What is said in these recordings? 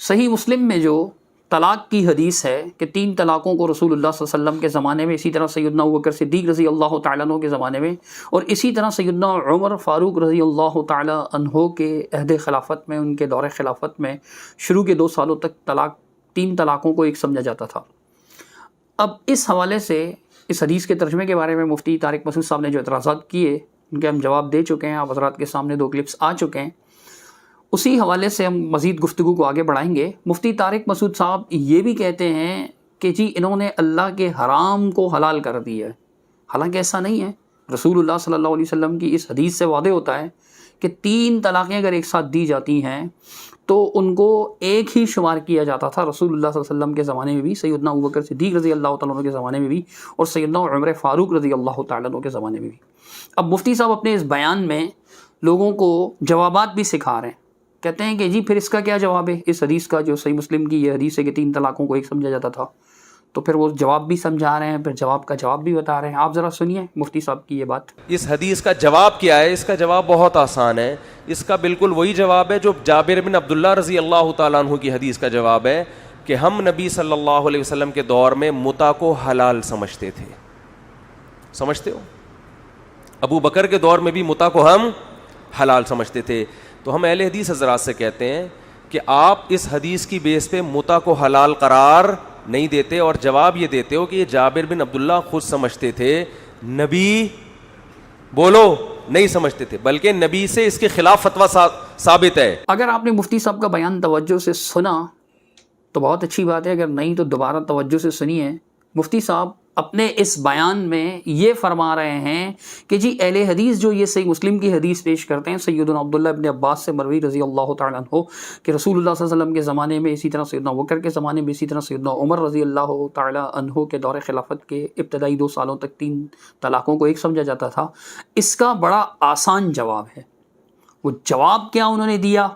صحیح مسلم میں جو طلاق کی حدیث ہے کہ 3 طلاقوں کو رسول اللہ صلی اللہ علیہ وسلم کے زمانے میں، اسی طرح سیدنا ابوبکر صدیق رضی اللہ تعالیٰ عنہ کے زمانے میں، اور اسی طرح سیدنا عمر فاروق رضی اللہ تعالیٰ عنہ کے عہد خلافت میں، ان کے دور خلافت میں شروع کے 2 سالوں تک 3 طلاقوں کو ایک سمجھا جاتا تھا۔ اب اس حوالے سے اس حدیث کے ترجمے کے بارے میں مفتی طارق مسعود صاحب نے جو اعتراضات کیے ان کے ہم جواب دے چکے ہیں، آپ حضرات کے سامنے 2 کلپس آ چکے ہیں، اسی حوالے سے ہم مزید گفتگو کو آگے بڑھائیں گے۔ مفتی طارق مسعود صاحب یہ بھی کہتے ہیں کہ جی انہوں نے اللہ کے حرام کو حلال کر دیا ہے، حالانکہ ایسا نہیں ہے۔ رسول اللہ صلی اللہ علیہ وسلم کی اس حدیث سے واضح ہوتا ہے کہ 3 طلاقیں اگر ایک ساتھ دی جاتی ہیں تو ان کو ایک ہی شمار کیا جاتا تھا، رسول اللہ صلی اللہ علیہ وسلم کے زمانے میں بھی، سیدنا ابوبکر صدیق رضی اللہ تعالیٰ عنہ کے زمانے میں بھی، اور سیدنا عمر فاروق رضی اللہ تعالیٰ عنہ کے زمانے میں بھی۔ اب مفتی صاحب اپنے اس بیان میں لوگوں کو جوابات بھی سکھا رہے ہیں، کہتے ہیں کہ جی پھر اس کا کیا جواب ہے اس حدیث کا، جو صحیح مسلم کی یہ حدیث ہے کہ 3 طلاقوں کو ایک سمجھا جاتا تھا، تو پھر وہ جواب بھی سمجھا رہے ہیں، پھر جواب کا جواب بھی بتا رہے ہیں۔ آپ ذرا سنیے مفتی صاحب کی یہ بات۔ اس حدیث کا جواب کیا ہے؟ اس کا جواب بہت آسان ہے، اس کا بالکل وہی جواب ہے جو جابر بن عبداللہ رضی اللہ تعالیٰ عنہ کی حدیث کا جواب ہے کہ ہم نبی صلی اللہ علیہ وسلم کے دور میں متع کو حلال سمجھتے تھے۔ سمجھتے ہو؟ ابو بکر کے دور میں بھی متع کو ہم حلال سمجھتے تھے۔ تو ہم اہل حدیث حضرات سے کہتے ہیں کہ آپ اس حدیث کی بیس پہ متع کو حلال قرار نہیں دیتے، اور جواب یہ دیتے ہو کہ یہ جابر بن عبداللہ خود سمجھتے تھے، نبی بولو نہیں سمجھتے تھے، بلکہ نبی سے اس کے خلاف فتویٰ ثابت ہے۔ اگر آپ نے مفتی صاحب کا بیان توجہ سے سنا تو بہت اچھی بات ہے، اگر نہیں تو دوبارہ توجہ سے سنیے۔ مفتی صاحب اپنے اس بیان میں یہ فرما رہے ہیں کہ جی اہل حدیث جو یہ صحیح مسلم کی حدیث پیش کرتے ہیں سیدنا عبداللہ ابن عباس سے مروی رضی اللہ تعالیٰ عنہ کہ رسول اللہ صلی اللہ علیہ وسلم کے زمانے میں، اسی طرح سیدنا ابوبکر کے زمانے میں، اسی طرح سیدنا عمر رضی اللہ تعالیٰ عنہ کے دور خلافت کے ابتدائی 2 سالوں تک 3 طلاقوں کو ایک سمجھا جاتا تھا، اس کا بڑا آسان جواب ہے۔ وہ جواب کیا انہوں نے دیا،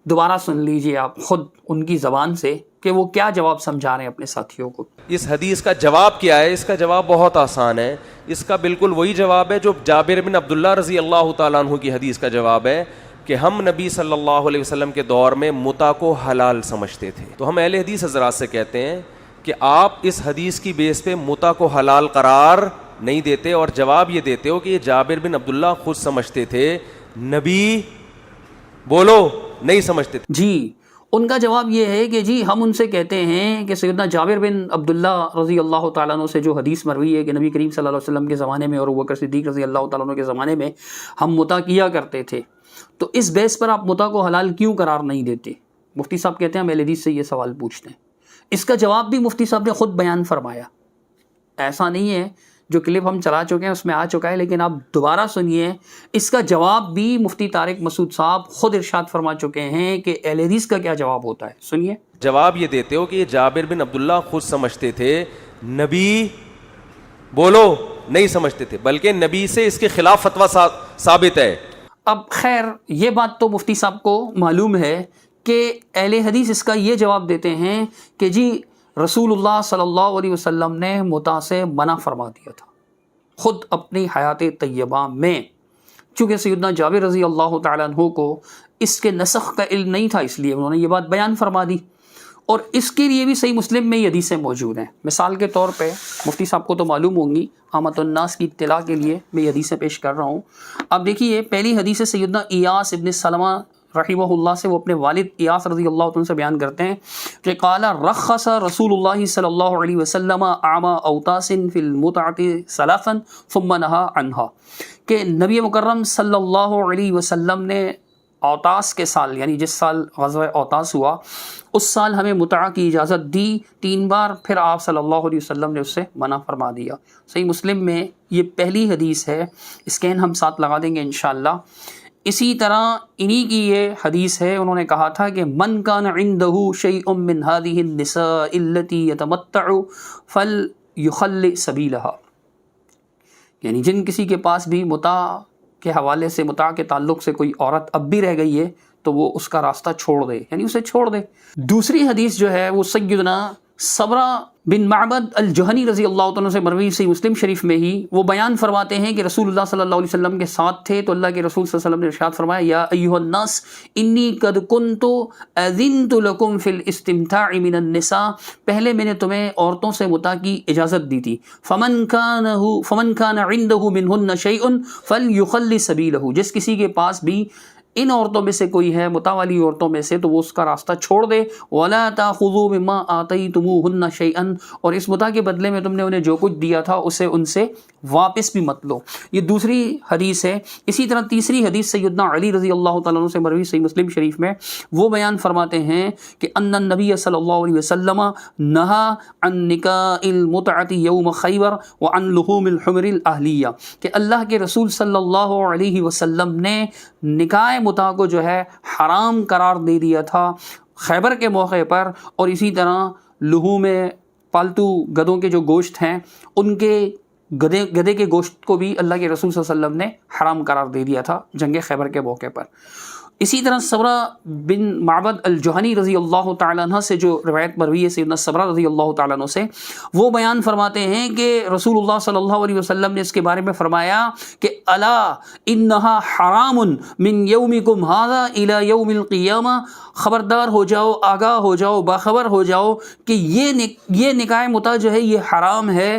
دوبارہ سن لیجئے آپ خود ان کی زبان سے کہ وہ کیا جواب سمجھا رہے ہیں اپنے ساتھیوں کو۔ اس حدیث کا جواب کیا ہے؟ اس کا جواب بہت آسان ہے، اس کا بالکل وہی جواب ہے جو جابر بن عبداللہ رضی اللہ تعالیٰ عنہ کی حدیث کا جواب ہے کہ ہم نبی صلی اللہ علیہ وسلم کے دور میں متع کو حلال سمجھتے تھے۔ تو ہم اہل حدیث حضرات سے کہتے ہیں کہ آپ اس حدیث کی بیس پہ متع کو حلال قرار نہیں دیتے، اور جواب یہ دیتے ہو کہ یہ جابر بن عبداللہ خود سمجھتے تھے، نبی بولو نہیں سمجھتے تھے۔ جی ان کا جواب یہ ہے کہ جی ہم ان سے کہتے ہیں کہ سیدنا جابر بن عبداللہ رضی اللہ تعالیٰ عنہ سے جو حدیث مروی ہے کہ نبی کریم صلی اللہ علیہ وسلم کے زمانے میں اور ابوبکر صدیق رضی اللہ تعالیٰ عنہ کے زمانے میں ہم متع کیا کرتے تھے، تو اس بیس پر آپ متع کو حلال کیوں قرار نہیں دیتے؟ مفتی صاحب کہتے ہیں ہم اہل حدیث سے یہ سوال پوچھتے ہیں۔ اس کا جواب بھی مفتی صاحب نے خود بیان فرمایا، ایسا نہیں ہے، جو کلپ ہم چلا چکے ہیں اس میں آ چکا ہے، لیکن آپ دوبارہ سنیے، اس کا جواب بھی مفتی طارق مسعود صاحب خود ارشاد فرما چکے ہیں کہ اہل حدیث کا کیا جواب ہوتا ہے، سنیے۔ جواب یہ دیتے ہو کہ یہ جابر بن عبداللہ خود سمجھتے تھے، نبی بولو نہیں سمجھتے تھے، بلکہ نبی سے اس کے خلاف فتویٰ ثابت ہے۔ اب خیر یہ بات تو مفتی صاحب کو معلوم ہے کہ اہل حدیث اس کا یہ جواب دیتے ہیں کہ جی رسول اللہ صلی اللہ علیہ وسلم نے متع سے منع فرما دیا تھا خود اپنی حیات طیبہ میں، چونکہ سیدنا جابر رضی اللہ تعالیٰ عنہ کو اس کے نسخ کا علم نہیں تھا، اس لیے انہوں نے یہ بات بیان فرما دی، اور اس کے لیے بھی صحیح مسلم میں یہ حدیثیں موجود ہیں۔ مثال کے طور پہ مفتی صاحب کو تو معلوم ہوں گی، عامۃ الناس کی اطلاع کے لیے میں یہ حدیثیں پیش کر رہا ہوں۔ اب دیکھیے پہلی حدیث سیدنا ایاس ابن سلمہ رحمہ اللہ سے، وہ اپنے والد ایاس رضی اللہ عنہ سے بیان کرتے ہیں کہ قال رخص رسول اللہ صلی اللہ علیہ وسلم اعما اوتاس فی المتعۃ ثلاثا ثم نہا عنہا، کہ نبی مکرم صلی اللہ علیہ وسلم نے اوتاس کے سال، یعنی جس سال غزوہ اوتاس ہوا اس سال ہمیں متع کی اجازت دی 3 بار، پھر آپ صلی اللہ علیہ وسلم نے اس سے منع فرما دیا۔ صحیح مسلم میں یہ پہلی حدیث ہے، اسکین ہم ساتھ لگا دیں گے انشاءاللہ۔ اسی طرح انہی کی یہ حدیث ہے، انہوں نے کہا تھا کہ من کان عنده شیء من هذه النساء التي يتمتع فليخل سبيلها، یعنی جن کسی کے پاس بھی متع کے حوالے سے، متع کے تعلق سے کوئی عورت اب بھی رہ گئی ہے تو وہ اس کا راستہ چھوڑ دے، یعنی اسے چھوڑ دے۔ دوسری حدیث جو ہے وہ سیدنا صبرہ بن معبد الجہنی رضی اللہ تعالیٰ سے مروی صحیح مسلم شریف میں ہی وہ بیان فرماتے ہیں کہ رسول اللہ صلی اللہ علیہ وسلم کے ساتھ تھے تو اللہ کے رسول صلی اللہ علیہ وسلم نے ارشاد فرمایا یا ایھا الناس انی قد کنت اذنت لکم فی الاستمتاع من النساء، پہلے میں نے تمہیں عورتوں سے متاع کی اجازت دی تھی، فمن کان عنده منہن شیء فلیخل سبیلہ، جس کسی کے پاس بھی ان عورتوں میں سے کوئی ہے، متاع والی عورتوں میں سے، تو وہ اس کا راستہ چھوڑ دے، وَلَا تَأْخُذُوا مِمَّا آتَيْتُمُوهُنَّ شَيْئًا، اور اس متاع کے بدلے میں تم نے انہیں جو کچھ دیا تھا اسے ان سے واپس بھی مت لو۔ یہ دوسری حدیث ہے۔ اسی طرح تیسری حدیث سیدنا علی رضی اللہ تعالیٰ عنہ سے مروی صحیح مسلم شریف میں وہ بیان فرماتے ہیں کہ ان النبی صلی اللہ علیہ وسلم نہا عن نکاح المتعۃ یوم خیبر وعن لحوم الحمر الاہلیہ، کہ اللہ کے رسول صلی اللہ علیہ وسلم نے نکاح متاع کو جو ہے حرام قرار دے دیا تھا خیبر کے موقع پر، اور اسی طرح لحوم پالتو گدوں کے جو گوشت ہیں ان کے گدے کے گوشت کو بھی اللہ کے رسول صلی اللہ علیہ وسلم نے حرام قرار دے دیا تھا جنگ خیبر کے موقع پر۔ اسی طرح صبرہ بن معبد الجہنی رضی اللہ تعالیٰ عنہ سے جو روایت مروی ہے سیدنا صبرہ رضی اللہ تعالیٰ عنہ سے، وہ بیان فرماتے ہیں کہ رسول اللہ صلی اللہ علیہ وسلم نے اس کے بارے میں فرمایا کہ الا انہا حرام من یومکم ھذا الی یوم القیامہ، خبردار ہو جاؤ، آگاہ ہو جاؤ، باخبر ہو جاؤ کہ یہ نکاح متاع جو ہے یہ حرام ہے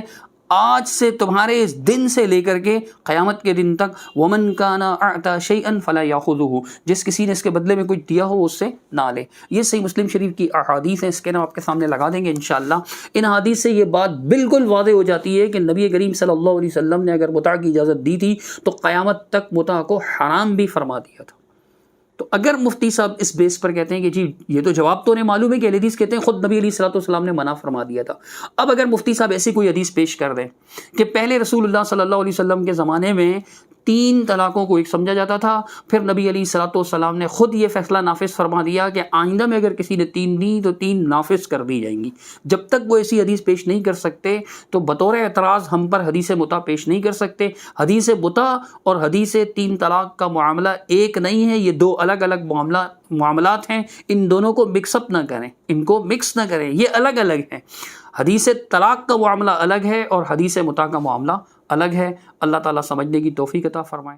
آج سے تمہارے اس دن سے لے کر کے قیامت کے دن تک۔ ومن کان اعطى شیئا فلا یاخذہ، جس کسی نے اس کے بدلے میں کچھ دیا ہو اس سے نہ لے۔ یہ صحیح مسلم شریف کی احادیث ہیں، اس کے نام آپ کے سامنے لگا دیں گے انشاءاللہ۔ ان احادیث سے یہ بات بالکل واضح ہو جاتی ہے کہ نبی کریم صلی اللہ علیہ وسلم نے اگر متاع کی اجازت دی تھی تو قیامت تک متاع کو حرام بھی فرما دیا تھا۔ تو اگر مفتی صاحب اس بیس پر کہتے ہیں کہ جی یہ تو جواب تو انہیں معلوم ہے کہ حدیث کہتے ہیں خود نبی علیہ الصلوۃ والسلام نے منع فرما دیا تھا، اب اگر مفتی صاحب ایسی کوئی حدیث پیش کر دیں کہ پہلے رسول اللہ صلی اللہ علیہ وسلم کے زمانے میں 3 طلاقوں کو ایک سمجھا جاتا تھا، پھر نبی علیہ الصلوۃ والسلام نے خود یہ فیصلہ نافذ فرما دیا کہ آئندہ میں اگر کسی نے 3 دی تو 3 نافذ کر دی جائیں گی، جب تک وہ ایسی حدیث پیش نہیں کر سکتے تو بطور اعتراض ہم پر حدیث متاع پیش نہیں کر سکتے۔ حدیث متاع اور حدیث 3 طلاق کا معاملہ ایک نہیں ہے، یہ 2 الگ الگ معاملات ہیں، ان دونوں کو مکس اپ نہ کریں، ان کو مکس نہ کریں، یہ الگ الگ ہیں۔ حدیث طلاق کا معاملہ الگ ہے اور حدیث متاع کا معاملہ الگ ہے۔ اللہ تعالیٰ سمجھنے کی توفیق عطا فرمائے۔